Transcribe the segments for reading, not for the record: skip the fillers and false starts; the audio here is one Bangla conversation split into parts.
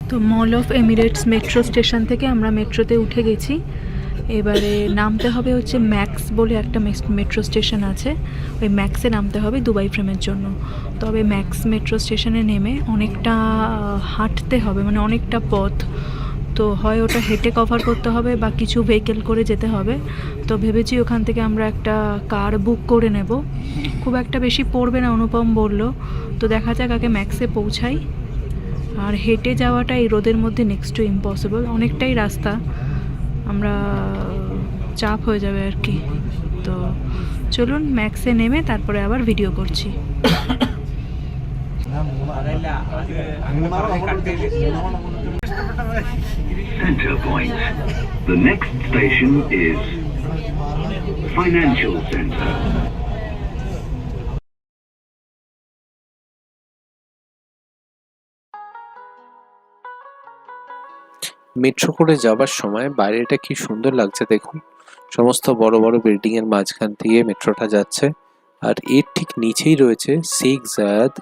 তো মল অফ এমিরেটস মেট্রো স্টেশন থেকে আমরা মেট্রোতে উঠে গেছি। এবারে নামতে হবে হচ্ছে ম্যাক্স বলে একটা মেট্রো স্টেশন আছে, ওই ম্যাক্সে নামতে হবে দুবাই ফ্রেমের জন্য। তবে ম্যাক্স মেট্রো স্টেশনে নেমে অনেকটা হাঁটতে হবে, মানে অনেকটা পথ। তো হয় ওটা হেঁটে কভার করতে হবে বা কিছু ভেহিকেল করে যেতে হবে। তো ভেবেছি ওখান থেকে আমরা একটা কার বুক করে নেব, খুব একটা বেশি পড়বে না অনুপম বলল। তো দেখা যাক আগে ম্যাক্সে পৌঁছাই। আর হেঁটে যাওয়াটা এই রোদের মধ্যে নেক্সট টু ইম্পসিবল, অনেকটাই রাস্তা, আমরা চাপ হয়ে যাবে আর কি। তো চলুন ম্যাক্সে নেমে তারপরে আবার ভিডিও করছি। Center Point. The next station is Financial Center. Metro করে যাবার সময় বাইরেটা কি সুন্দর লাগছে দেখুন, সমস্ত বড় বড় বিল্ডিং এর মাঝখান দিয়ে মেট্রোটা যাচ্ছে। আর এর ঠিক নিচেই রয়েছে Sheikh Zayed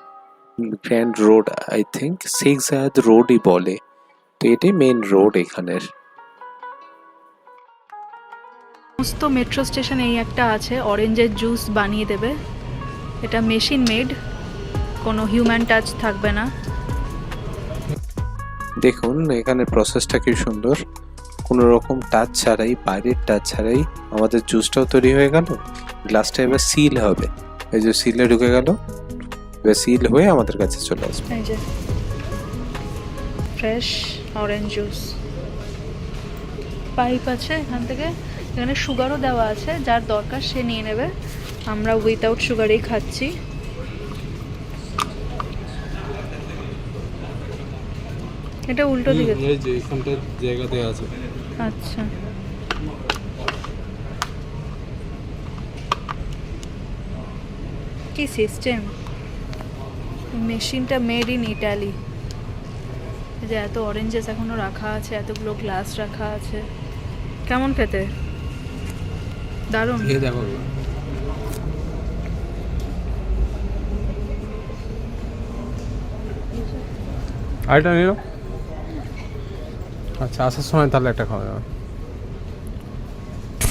Grand Road, I think Sheikh Zayed রোডই বলে। তো এটাই মেন রোড এখানের। সমস্ত মেট্রো স্টেশনে এই একটা আছে, অরেঞ্জের জুস বানিয়ে দেবে। এটা মেশিন মেড, কোনো হিউম্যান টাচ থাকবে না। দেখুন এখানে প্রসেসটা কি সুন্দর, কোনো রকম টাচ ছাড়াই, বাইরের টাচ ছাড়াই আমাদের জুসটাও তৈরি হয়ে গেল। গ্লাসটা এবার সিল হবে, এই যে সিলে ঢুকে গেল, এবার সিল হয়ে আমাদের কাছে চলে আসবে। এই যে ফ্রেশ অরেঞ্জ জুস, পাইপ আছে এখান থেকে, এখানে সুগারও দেওয়া আছে, যার দরকার সে নিয়ে নেবে। আমরা উইথাউট সুগারেই খাচ্ছি। এটা উল্টো দিকে, এই যে এখানটার জায়গাতে আছে। আচ্ছা কি সিস্টেম, মেশিনটা মেড ইন ইটালি। যে এত অরেঞ্জেস এখনো রাখা আছে, এতগুলো গ্লাস রাখা আছে, কেমন খেতে, দারুণ। এই দেখো আইটা নিল। আচ্ছা আসার সময় তাহলে একটা খাওয়া যাবে।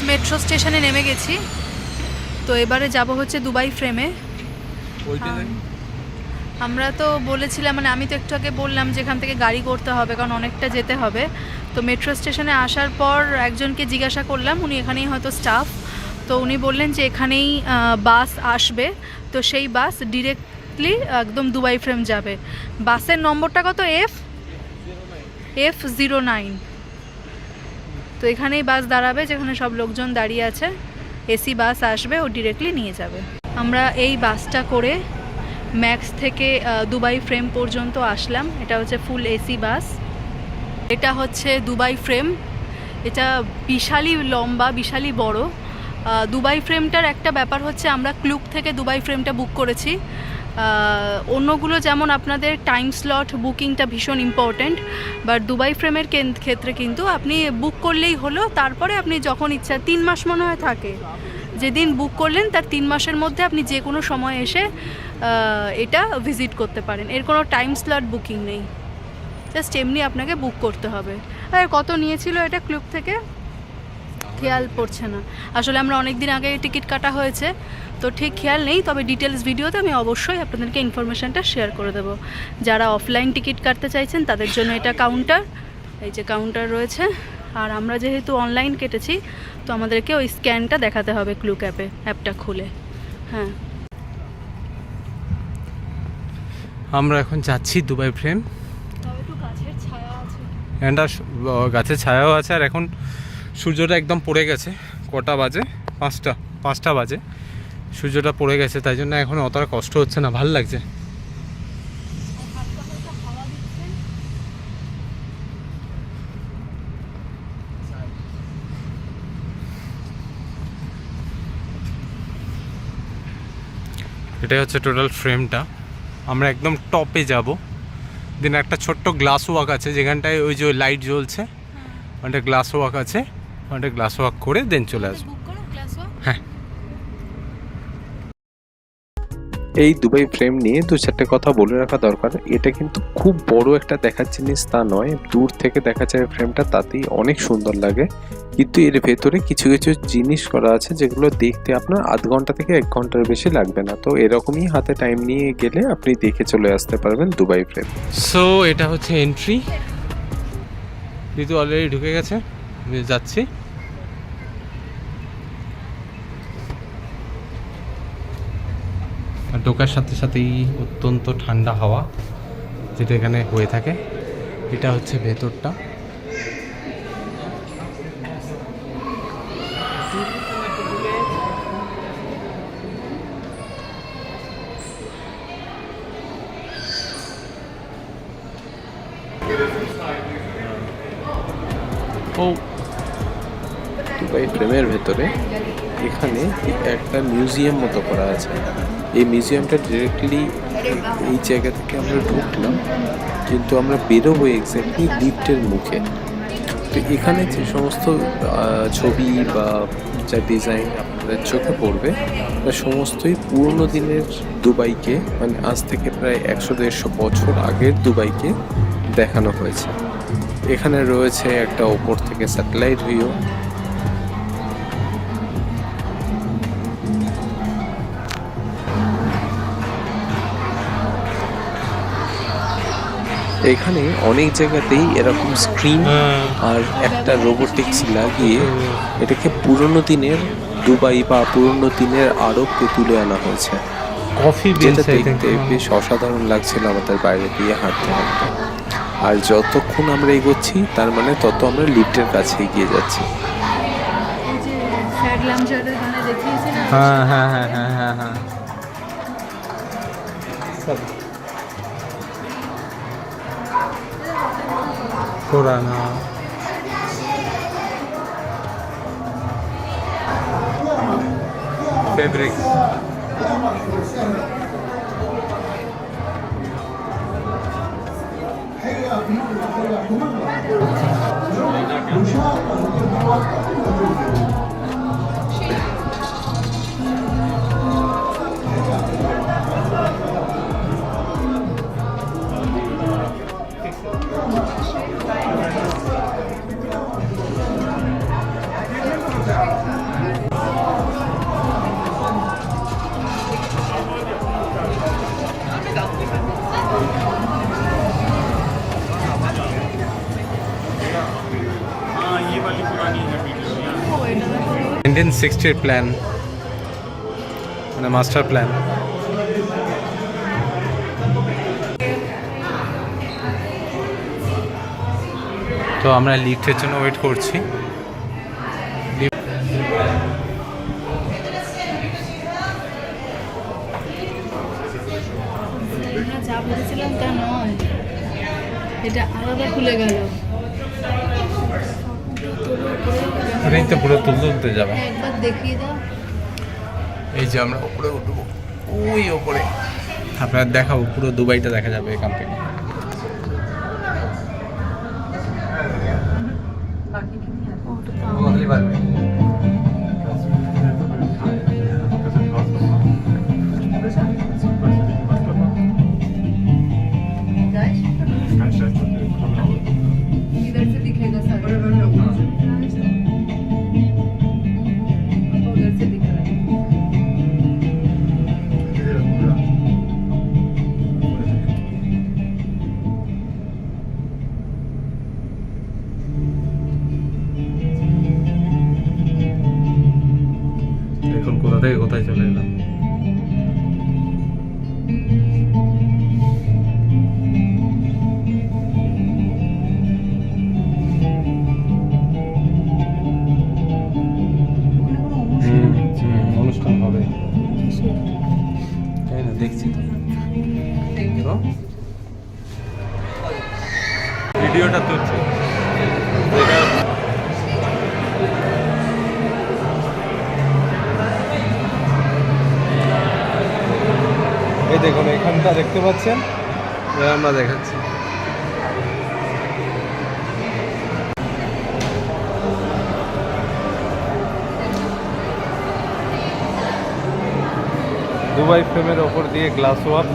মেট্রো স্টেশনে নেমে গেছি, তো এবারে যাব হচ্ছে দুবাই ফ্রেমে। আমরা তো বলেছিলাম, মানে আমি তো একটু আগে বললাম যে এখান থেকে গাড়ি করতে হবে, কারণ অনেকটা যেতে হবে। তো মেট্রো স্টেশনে আসার পর একজনকে জিজ্ঞাসা করলাম, উনি এখানেই হয়তো স্টাফ, তো উনি বললেন যে এখানেই বাস আসবে। তো সেই বাস ডিরেক্টলি একদম দুবাই ফ্রেম যাবে। বাসের নম্বরটা কত? F09। তো এখানেই বাস দাঁড়াবে, যেখানে সব লোকজন দাঁড়িয়ে আছে। এসি বাস আসবে, ও ডিরেক্টলি নিয়ে যাবে। আমরা এই বাসটা করে ম্যাক্স থেকে দুবাই ফ্রেম পর্যন্ত আসলাম। এটা হচ্ছে ফুল এসি বাস। এটা হচ্ছে দুবাই ফ্রেম, এটা বিশালই লম্বা, বিশালই বড়। দুবাই ফ্রেমটার একটা ব্যাপার হচ্ছে, আমরা ক্লুক থেকে দুবাই ফ্রেমটা বুক করেছি। অন্যগুলো যেমন আপনাদের টাইম স্লট বুকিংটা ভীষণ ইম্পর্ট্যান্ট, বাট দুবাই ফ্রেমের ক্ষেত্রে কিন্তু আপনি বুক করলেই হলো, তারপরে আপনি যখন ইচ্ছা, 3 মাস মনে হয় থাকে, যেদিন বুক করলেন তার 3 মাসের মধ্যে আপনি যে কোনো সময় এসে এটা ভিজিট করতে পারেন। এর কোনো টাইম স্লট বুকিং নেই, জাস্ট এমনি আপনাকে বুক করতে হবে। আর কত নিয়েছিল এটা ক্লুক থেকে খেয়াল পড়ছে না, আসলে আমরা অনেক দিন আগে টিকিট কাটা হয়েছে, তো ঠিক খেয়াল নেই। তবে ডিটেলস ভিডিওতে আমি অবশ্যই আপনাদেরকে ইনফরমেশানটা শেয়ার করে দেবো। যারা অফলাইন টিকিট কাটতে চাইছেন তাদের জন্য এটা কাউন্টার, এই যে কাউন্টার রয়েছে। আর আমরা যেহেতু অনলাইন কেটেছি, তো আমাদেরকে ওই স্ক্যানটা দেখাতে হবে ক্লুক অ্যাপটা খুলে। হ্যাঁ, আমরা এখন যাচ্ছি দুবাই ফ্রেম। একটু গাছের ছায়া আছে, এখানটা গাছের ছায়াও আছে। আর এখন সূর্যটা একদম পড়ে গেছে। কটা বাজে? 5টা বাজে। সূর্যটা পড়ে গেছে, তাই জন্য এখন অতটা কষ্ট হচ্ছে না, ভাল লাগছে। এটাই হচ্ছে টোটাল ফ্রেমটা। আমরা একদম টপে যাব। দেন একটা ছোট্ট গ্লাস ওয়াক আছে, যেখানটায় ওই যে লাইট জ্বলছে, ওখানটা গ্লাস ওয়াক আছে, ওখানটা গ্লাস ওয়াক করে দেন চলে আসবো। হ্যাঁ। এই দুবাই ফ্রেম নিয়ে দু চারটে কথা বলে রাখা দরকার। এটা কিন্তু খুব বড় একটা দেখার জিনিস তা নয়, দূর থেকে দেখা যায় ফ্রেমটা তাতেই অনেক সুন্দর লাগে, কিন্তু এর ভেতরে কিছু কিছু জিনিস করা আছে যেগুলো দেখতে আপনার আধ ঘন্টা থেকে 1 ঘন্টার বেশি লাগবে না। তো এরকমই হাতে টাইম নিয়ে গেলে আপনি দেখে চলে আসতে পারবেন দুবাই ফ্রেম। সো এটা হচ্ছে এন্ট্রি। ঋতু অলরেডি ঢুকে গেছে, আমি যাচ্ছি। আর ঢোকার সাথে সাথেই অত্যন্ত ঠান্ডা হাওয়া যেটা এখানে হয়ে থাকে। এটা হচ্ছে ভেতরটা। ও দুবাই ফ্রেমের ভেতরে এখানে একটা মিউজিয়াম মতো করা আছে। এই মিউজিয়ামটা ডিরেক্টলি এই জায়গা থেকে আমরা ঢুকলাম, কিন্তু আমরা বেরোবো এক্স্যাক্টলি লিফটের মুখে। তো এখানে যে সমস্ত ছবি বা যা ডিজাইন আপনাদের চোখে পড়বে তা সমস্তই পুরনো দিনের দুবাইকে, মানে আজ থেকে প্রায় 100-150 বছর আগের দুবাইকে দেখানো হয়েছে। এখানে রয়েছে একটা ওপর থেকে স্যাটেলাইট ভিউ। এখানে অনেক জায়গাতেই এরকম স্ক্রিন আর একটা রোবোটিক্স লাগিয়ে এটাকে পুরনো দিনের দুবাই বা পুরনো দিনের আরবকে তুলে আনা হয়েছে, কফি যেটা দেখতে বেশ অসাধারণ লাগছিল আমাদের বাইরে দিয়ে হাঁটতে হাঁটতে। আর যতক্ষণ আমরা এগোচ্ছি তার মানে তত আমরা লিফটের কাছে এগিয়ে যাচ্ছি। হ্যাঁ হ্যাঁ হ্যাঁ হ্যাঁ হ্যাঁ হ্যাঁ। পুরানা ফেব্রিক। ইন্ডিয়ান 60 প্ল্যান, মানে মাস্টার প্ল্যান। তো আমরা লিফটের জন্য ওয়েট করছি। যা বলেছিলাম তা নয়, এটা আলাদা খুলে গেল। এই তো পুরো তুলতে যাবে। একবার দেখিয়ে দাও। এই যে আমরা উপরে উঠবো, ওই ওপরে আপনার দেখাবো, পুরো দুবাইটা দেখা যাবে এখান থেকে। इधर से दिखेगा सर, उधर से दिख रहा है। এখন কোথা থেকে কোথায় চলে এলাম। অনুষ্ঠান হবে, তাই না? দেখছি তো ভিডিওটা তুলছি। এই দেখুন এখানটা দেখতে পাচ্ছেন, আমরা দেখাচ্ছি। দুবাই দুবাই ফ্রেমের ওপর দিয়ে গ্লাস ওয়াক।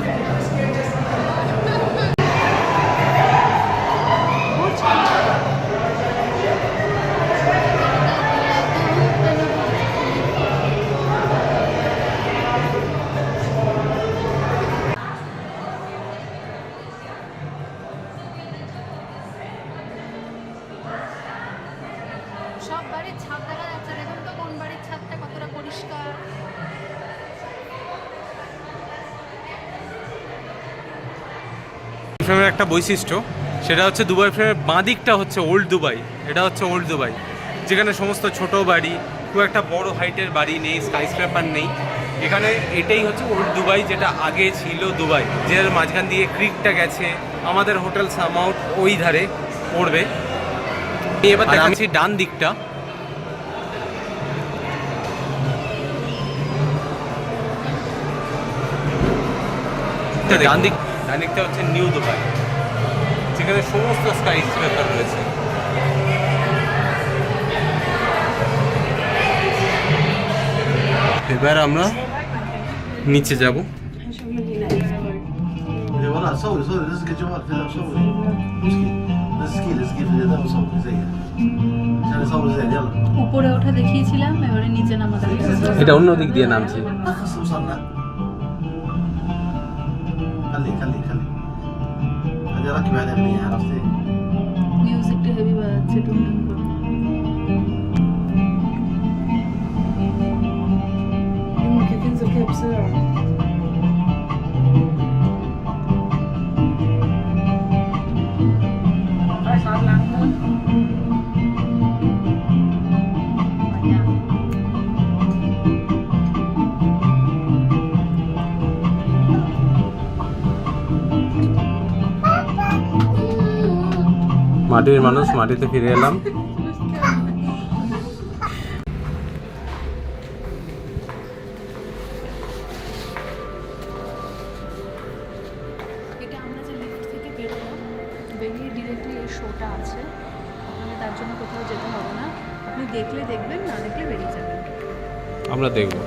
সব বাড়ির ছাদ দেখা যাচ্ছে, দেখুন তো কোন বাড়ির ছাদটা কতটা পরিষ্কার। ফ্রেমের একটা বৈশিষ্ট্য, সেটা হচ্ছে দুবাই ফ্রেমের বাঁ দিকটা হচ্ছে ওল্ড দুবাই। এটা হচ্ছে ওল্ড দুবাই, যেখানে সমস্ত ছোট বাড়ি, খুব একটা বড় হাইটের বাড়ি নেই, স্কাইস্ক্র্যাপার নেই। এখানে এটাই হচ্ছে ওল্ড দুবাই, যেটা আগে ছিল দুবাই, যেটার মাঝখান দিয়ে ক্রিকটা গেছে। আমাদের হোটেল সামাউট ওই ধারে পড়বে। এবার দেখাচ্ছি ডান দিকটা। ডান দিকটা হচ্ছে নিউ দুবাই, যেখানে সমস্ত স্কাইস্ক্র্যাপার রয়েছে। এবার আমরা নিচে যাব। والله صوري رزق الجوال كذا صوري مشكلة نسكي في هذا وصوري زي عشان يصور زين يلا উপরে ওঠা দেখিয়েছিলাম, এবারে নিচে নামা দেখাচ্ছি। এটা অন্য দিক দিয়ে নামছে। خلاص وصلنا خلي هذه ركب على منيح عرفتي মিউজিকটা হেভি বাজাচ্ছে টুনটুন করে। ممكن تنزل كده بسرعة. মাটির মানুষ, মাটিতে ফিরে এলাম। এটা আমরা যে লিফট থেকে বেরোলাম, বেরিয়ে ডিরেক্টলি এই শোটা আছে ওখানে, তার জন্য কোথাও যেতে হবে না। আপনি দেখলে দেখবেন, না দেখলে বেরিয়ে যাবেন। আমরা দেখব।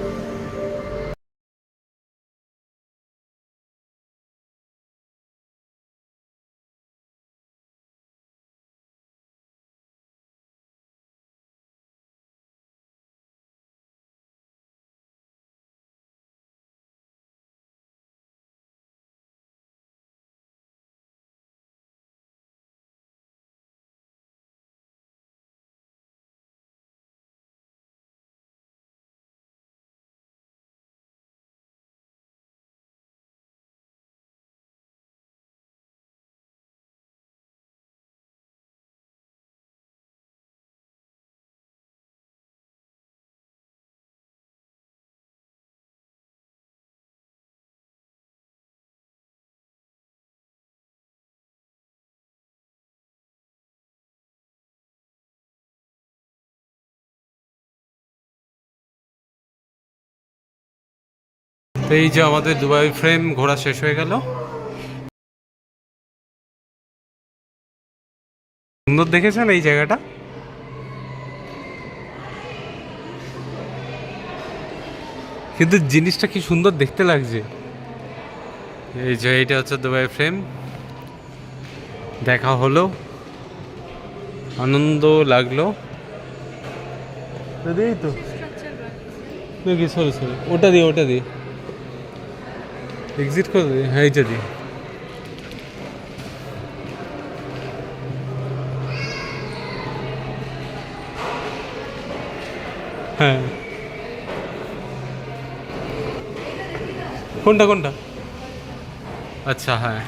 তো এই যে আমাদের দুবাই ফ্রেম ঘোরা শেষ হয়ে গেল। সুন্দর দেখেছেন এই জায়গাটা? কিন্তু জিনিসটা কি সুন্দর দেখতে লাগছে। এই যে এইটা হচ্ছে দুবাই ফ্রেম, দেখা হলো, আনন্দ লাগলো। এই তো নাকি, সরি ওটা দিয়ে এক্সিট করে দিই। হ্যাঁ এইটা দিই। হ্যাঁ কোনটা? আচ্ছা হ্যাঁ।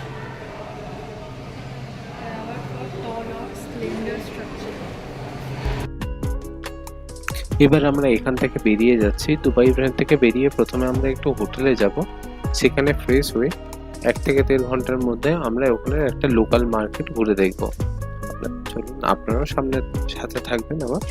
এবার আমরা এখান থেকে বেরিয়ে যাচ্ছি। দুবাই ফ্রেম থেকে বেরিয়ে প্রথমে আমরা একটু হোটেলে যাব, সেখানে ফ্রেশ হয়ে 1 থেকে 1.5 ঘন্টার মধ্যে আমরা ওখানে একটা লোকাল মার্কেট ঘুরে দেখবো। চলুন, আপনারাও সাথে থাকবেন আমার।